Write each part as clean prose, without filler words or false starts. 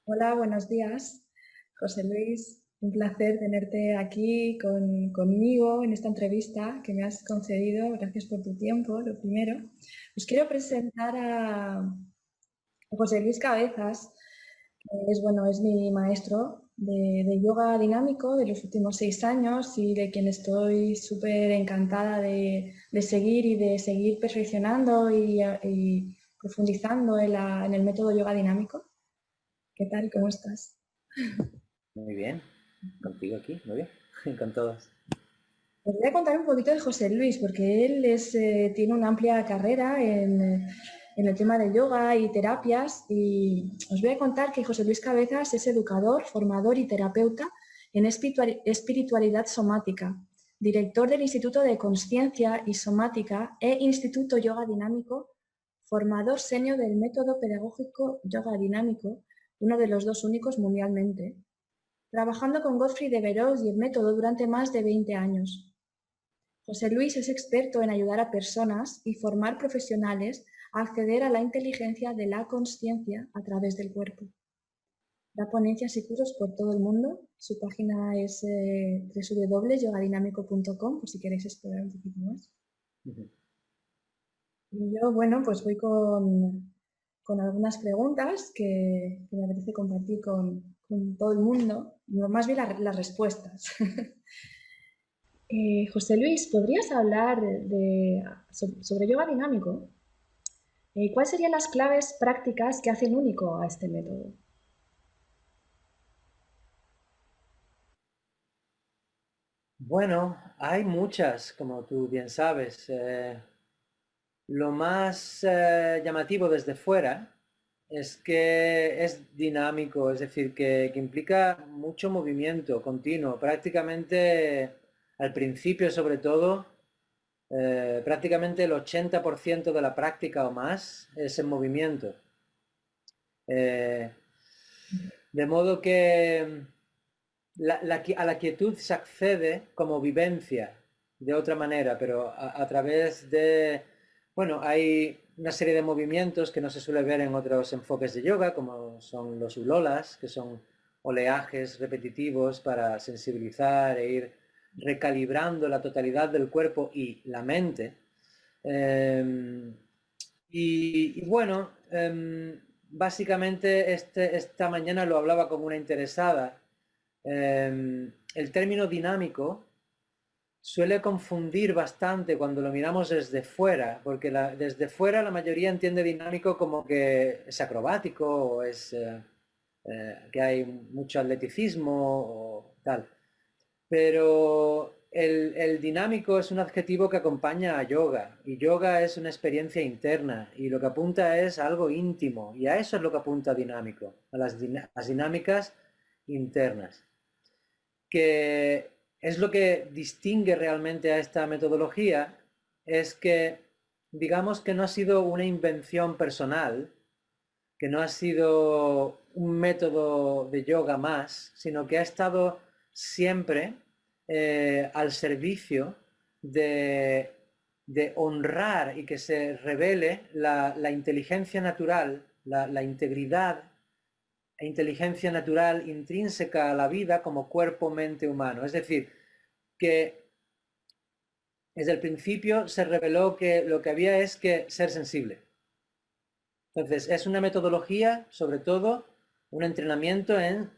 Hola, buenos días. José Luis, un placer tenerte aquí conmigo en esta entrevista que me has concedido. Gracias por tu tiempo, lo primero. Os quiero presentar a José Luis Cabezas, que es mi maestro de yoga dinámico de los últimos 6 años y de quien estoy súper encantada de seguir y de seguir perfeccionando y profundizando en el método yoga dinámico. ¿Qué tal? ¿Cómo estás? Muy bien, contigo aquí, muy bien, con todos. Os voy a contar un poquito de José Luis, porque tiene una amplia carrera en el tema de yoga y terapias. Y os voy a contar que José Luis Cabezas es educador, formador y terapeuta en espiritualidad somática, director del Instituto de Consciencia y Somática e Instituto Yoga Dinámico, formador senior del método pedagógico yoga dinámico, uno de los dos únicos mundialmente, trabajando con Godfrey de Veros y el método durante más de 20 años. José Luis es experto en ayudar a personas y formar profesionales a acceder a la inteligencia de la consciencia a través del cuerpo. Da ponencias y cursos por todo el mundo. Su página es www.yogadinámico.com por si queréis explorar un poquito más. Y yo, bueno, pues voy con algunas preguntas que me apetece compartir con todo el mundo, más bien las respuestas. José Luis, ¿podrías hablar sobre yoga dinámico? ¿Cuáles serían las claves prácticas que hacen único a este método? Bueno, hay muchas, como tú bien sabes. Lo más llamativo desde fuera es que es dinámico, es decir, que implica mucho movimiento continuo. Prácticamente, al principio sobre todo, prácticamente el 80% de la práctica o más es en movimiento. Eh, de modo que a la quietud se accede como vivencia de otra manera, pero a través de, bueno, hay una serie de movimientos que no se suele ver en otros enfoques de yoga, como son los ulolas, que son oleajes repetitivos para sensibilizar e ir recalibrando la totalidad del cuerpo y la mente. Eh, y bueno, básicamente esta mañana lo hablaba con una interesada. El término dinámico suele confundir bastante cuando lo miramos desde fuera, porque desde fuera la mayoría entiende dinámico como que es acrobático o que hay mucho atleticismo o tal. Pero el dinámico es un adjetivo que acompaña a yoga, y yoga es una experiencia interna, y lo que apunta es a algo íntimo, y a eso es lo que apunta dinámico, a las dinámicas internas, que es lo que distingue realmente a esta metodología, es que digamos que no ha sido una invención personal, que no ha sido un método de yoga más, sino que ha estado siempre al servicio de, de honrar y que se revele la inteligencia natural, la integridad e inteligencia natural intrínseca a la vida como cuerpo-mente humano. Es decir, que desde el principio se reveló que lo que había es que ser sensible. Entonces, es una metodología, sobre todo, un entrenamiento en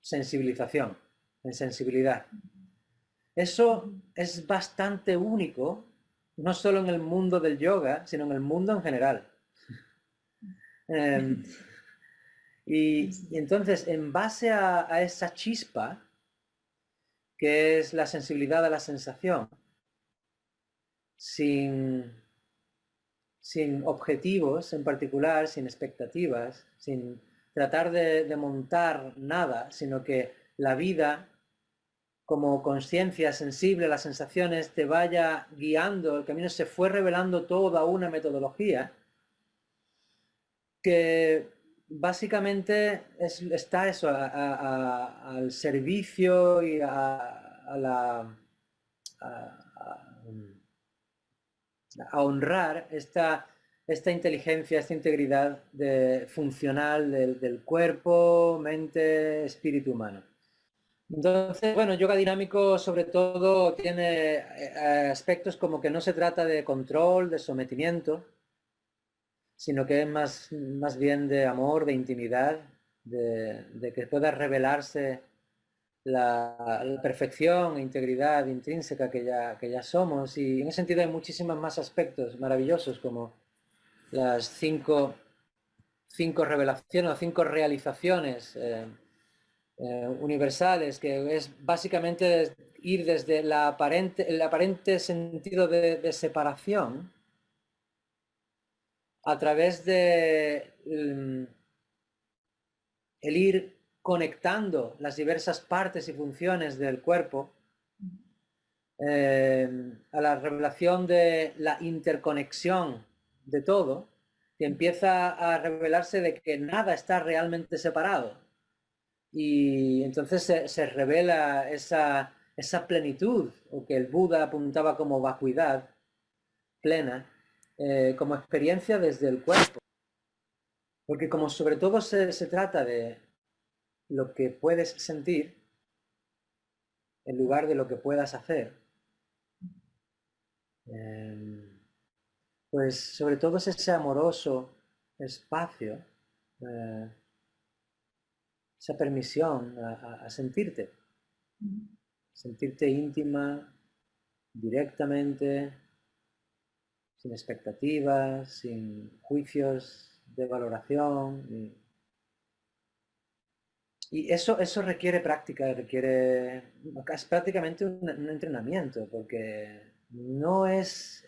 sensibilización, en sensibilidad. Eso es bastante único, no solo en el mundo del yoga, sino en el mundo en general. Eh, y entonces, en base a esa chispa, que es la sensibilidad a la sensación, sin, sin objetivos en particular, sin expectativas, sin tratar de montar nada, sino que la vida como conciencia sensible a las sensaciones te vaya guiando, el camino se fue revelando toda una metodología que básicamente está eso al servicio y a la, a honrar esta inteligencia, esta integridad funcional del cuerpo, mente, espíritu humano. Entonces, bueno, yoga dinámico sobre todo tiene aspectos como que no se trata de control, de sometimiento, sino que es más bien de amor, de intimidad, de que pueda revelarse la perfección e integridad intrínseca que ya somos. Y en ese sentido hay muchísimos más aspectos maravillosos, como las cinco revelaciones o cinco realizaciones universales, que es básicamente ir desde el aparente sentido de separación a través de el ir conectando las diversas partes y funciones del cuerpo a la revelación de la interconexión de todo, que empieza a revelarse de que nada está realmente separado. Y entonces se revela esa plenitud, o que el Buda apuntaba como vacuidad plena, como experiencia desde el cuerpo. Porque como sobre todo se trata de lo que puedes sentir en lugar de lo que puedas hacer, pues sobre todo es ese amoroso espacio, eh, esa permisión a sentirte íntima, directamente, sin expectativas, sin juicios de valoración. Y eso requiere práctica, es prácticamente un entrenamiento, porque no es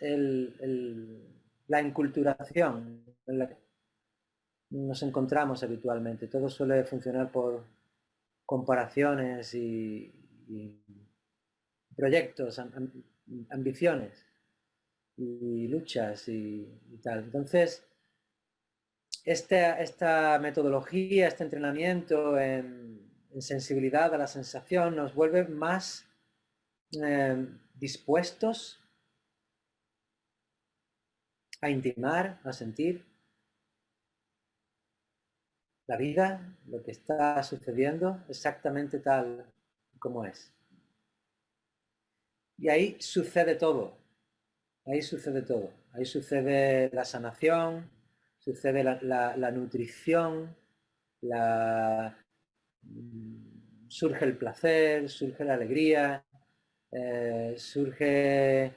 la enculturación en la que nos encontramos habitualmente. Todo suele funcionar por comparaciones y proyectos, ambiciones y luchas y tal. Entonces, esta metodología, este entrenamiento en sensibilidad a la sensación nos vuelve más dispuestos a intimar, a sentir la vida, lo que está sucediendo, exactamente tal como es. Y ahí sucede todo, ahí sucede todo. Ahí sucede la sanación, sucede la nutrición, surge el placer, surge la alegría, surge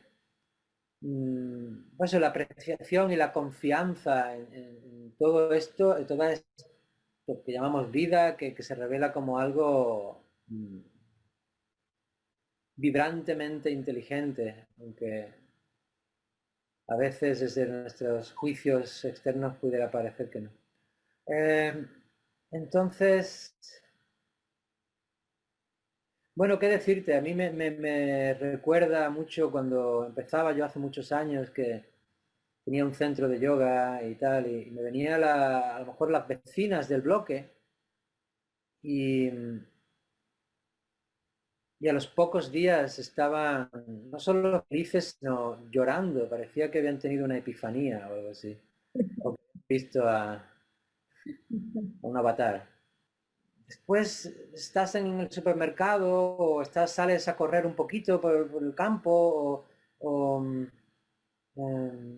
pues la apreciación y la confianza en todo esto, en toda esto que llamamos vida, que se revela como algo vibrantemente inteligente, aunque a veces desde nuestros juicios externos pudiera parecer que no. Entonces, bueno, qué decirte, a mí me recuerda mucho cuando empezaba yo hace muchos años, que tenía un centro de yoga y tal, y me venía a lo mejor las vecinas del bloque y, a los pocos días estaban no solo felices, sino llorando. Parecía que habían tenido una epifanía o algo así, o que habían visto a un avatar. Después estás en el supermercado o sales a correr un poquito por el campo o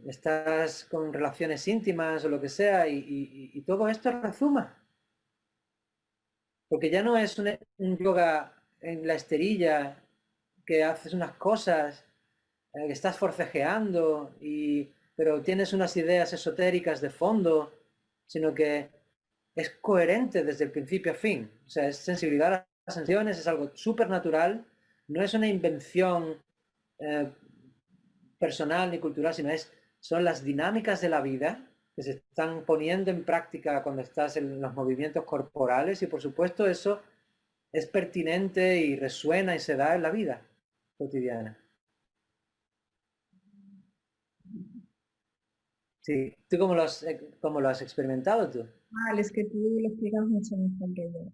estás con relaciones íntimas o lo que sea y todo esto rezuma. Porque ya no es un yoga en la esterilla que haces unas cosas, que estás forcejeando, pero tienes unas ideas esotéricas de fondo, sino que es coherente desde el principio a fin. O sea, es sensibilidad a las sensaciones, es algo súper natural, no es una invención personal ni cultural, sino son las dinámicas de la vida que se están poniendo en práctica cuando estás en los movimientos corporales, y por supuesto eso es pertinente y resuena y se da en la vida cotidiana. Sí, ¿tú cómo lo has experimentado tú? Vale, es que tú lo explicas mucho mejor que yo.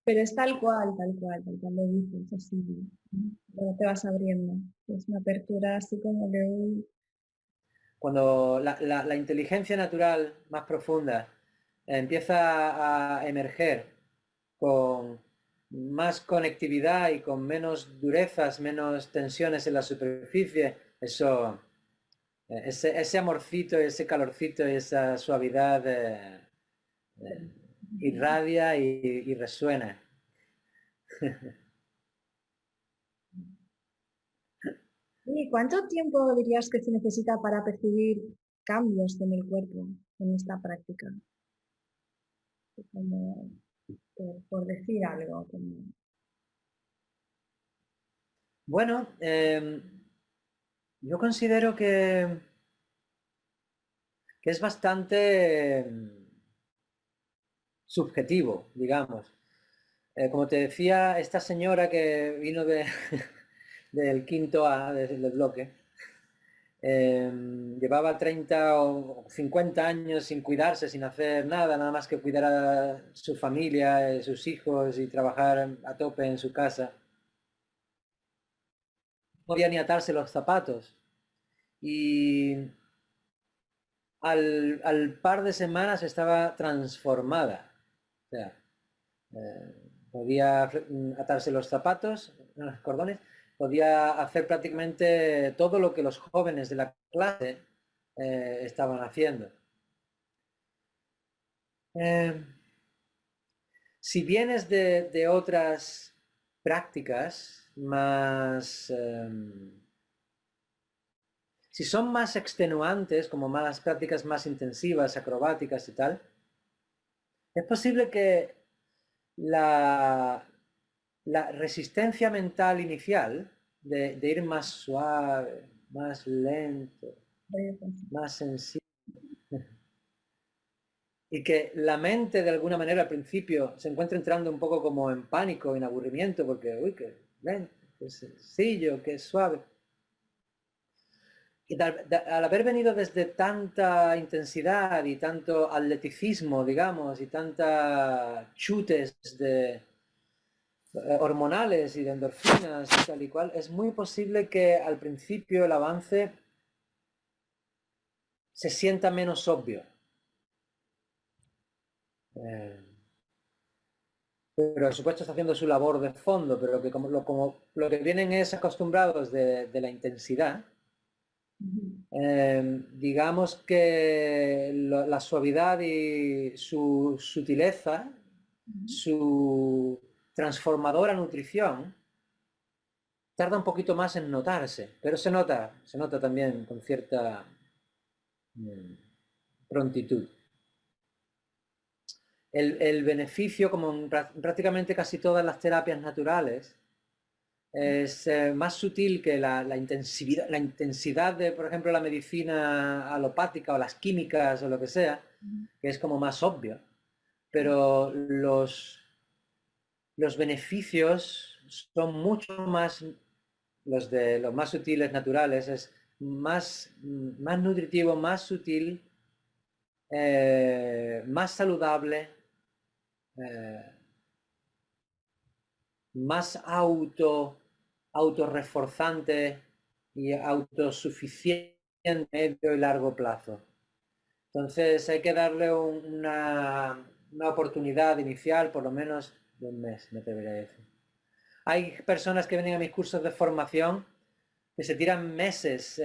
Pero es tal cual lo dices, así. Luego te vas abriendo. Es una apertura así como que... cuando la inteligencia natural más profunda empieza a emerger con más conectividad y con menos durezas, menos tensiones en la superficie, eso, ese amorcito, ese calorcito y esa suavidad irradia y resuena. ¿Y cuánto tiempo dirías que se necesita para percibir cambios en el cuerpo en esta práctica? Como, por decir algo. Bueno, yo considero que es bastante subjetivo, digamos. Como te decía, esta señora que vino del quinto A, del bloque, llevaba 30 o 50 años sin cuidarse, sin hacer nada, nada más que cuidar a su familia, sus hijos y trabajar a tope en su casa. No podía ni atarse los zapatos. Y al par de semanas estaba transformada. O sea, podía atarse los zapatos, los cordones, podía hacer prácticamente todo lo que los jóvenes de la clase estaban haciendo. Si vienes de otras prácticas más, si son más extenuantes, como más prácticas más intensivas, acrobáticas y tal, es posible que la, la resistencia mental inicial de ir más suave, más lento, más sensible, y que la mente de alguna manera al principio se encuentra entrando un poco como en pánico, en aburrimiento, porque, uy, qué lento, qué sencillo, qué suave. Y al haber venido desde tanta intensidad y tanto atleticismo, digamos, y tanta chutes de hormonales y de endorfinas y tal y cual, es muy posible que al principio el avance se sienta menos obvio. Pero por supuesto está haciendo su labor de fondo, pero que como lo que vienen es acostumbrados de la intensidad, digamos que la suavidad y su sutileza, su transformadora nutrición, tarda un poquito más en notarse, pero se nota también con cierta prontitud. El beneficio, como en prácticamente casi todas las terapias naturales, es más sutil que la intensidad de, por ejemplo, la medicina alopática o las químicas o lo que sea, que es como más obvio. Pero los beneficios son mucho más, los más sutiles naturales, es más nutritivo, más sutil, más saludable, más autorreforzante y autosuficiente a medio y largo plazo. Entonces hay que darle una oportunidad inicial, por lo menos de un mes, me atrevería a decir. Hay personas que vienen a mis cursos de formación que se tiran meses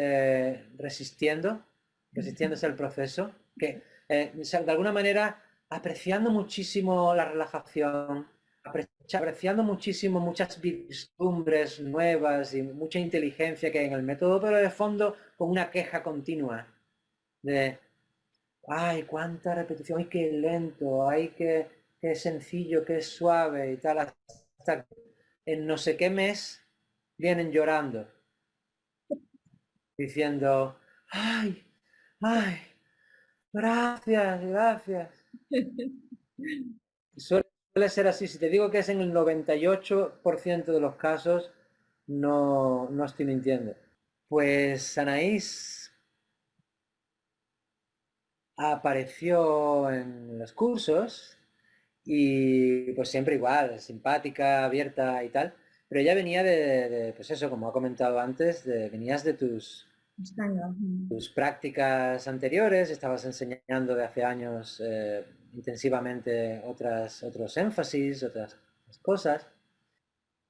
resistiéndose al proceso, que de alguna manera apreciando muchísimo la relajación, apreciando muchísimo muchas vistumbres nuevas y mucha inteligencia que hay en el método, pero de fondo con una queja continua de, ay, cuánta repetición, ay, qué lento, ay, qué sencillo, qué suave y tal, hasta en no sé qué mes vienen llorando diciendo, ay, ay, gracias, gracias. Suele ser así, si te digo que es en el 98% de los casos, no estoy mintiendo. Pues Anaís apareció en los cursos y pues siempre igual, simpática, abierta y tal, pero ella venía pues eso, como ha comentado antes, venías de tus Ashtanga. tus prácticas anteriores, estabas enseñando de hace años intensivamente otros énfasis, otras cosas.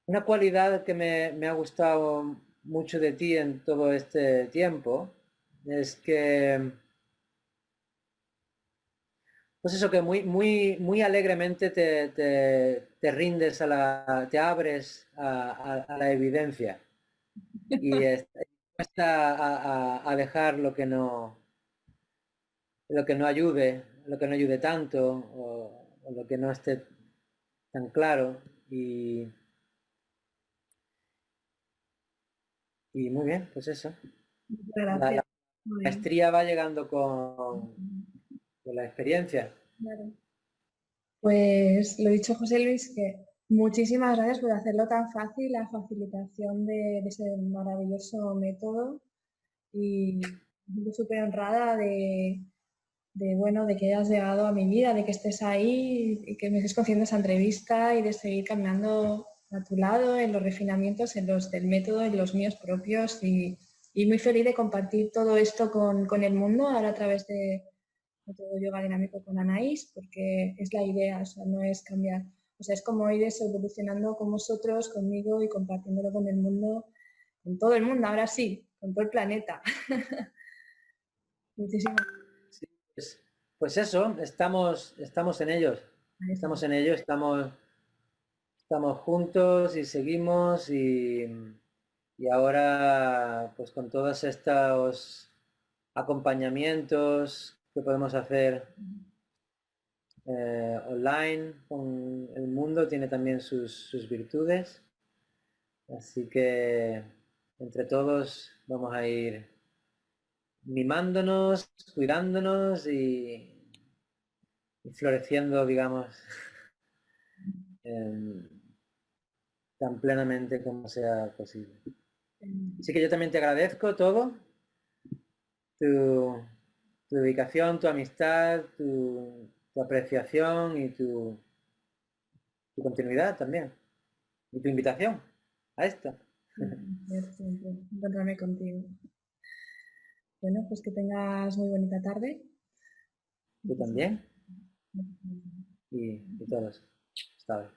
Una cualidad que me ha gustado mucho de ti en todo este tiempo es que, pues eso, que muy alegremente te rindes te abres a la evidencia y estás dispuesta a dejar lo que no ayude tanto o lo que no esté tan claro y muy bien, pues eso. Muchas La gracias. Muy bien. maestría va llegando con la experiencia. Claro. Pues lo dicho, José Luis, que muchísimas gracias por hacerlo tan fácil, la facilitación de ese maravilloso método y me siento súper honrada bueno, de que hayas llegado a mi vida, de que estés ahí y que me estés concediendo esa entrevista y de seguir caminando a tu lado en los refinamientos, en los del método, en los míos propios y muy feliz de compartir todo esto con el mundo ahora a través de todo yoga dinámico con Anaís, porque es la idea, o sea, no es cambiar, o sea, es como ir eso, evolucionando con vosotros, conmigo y compartiéndolo con el mundo, con todo el mundo, ahora sí, con todo el planeta. Muchísimas Sí, pues eso, estamos en ellos. gracias. Estamos en ello, estamos juntos y seguimos y ahora pues con todos estos acompañamientos que podemos hacer online con el mundo tiene también sus virtudes. Así que entre todos vamos a ir mimándonos, cuidándonos y floreciendo, digamos, em, tan plenamente como sea posible. Así que yo también te agradezco todo, tu, tu dedicación, tu amistad, tu apreciación y tu continuidad también. Y tu invitación a esto. Siempre encontrarme contigo. Bueno, pues que tengas muy bonita tarde. Tú también y todos. Hasta ahora.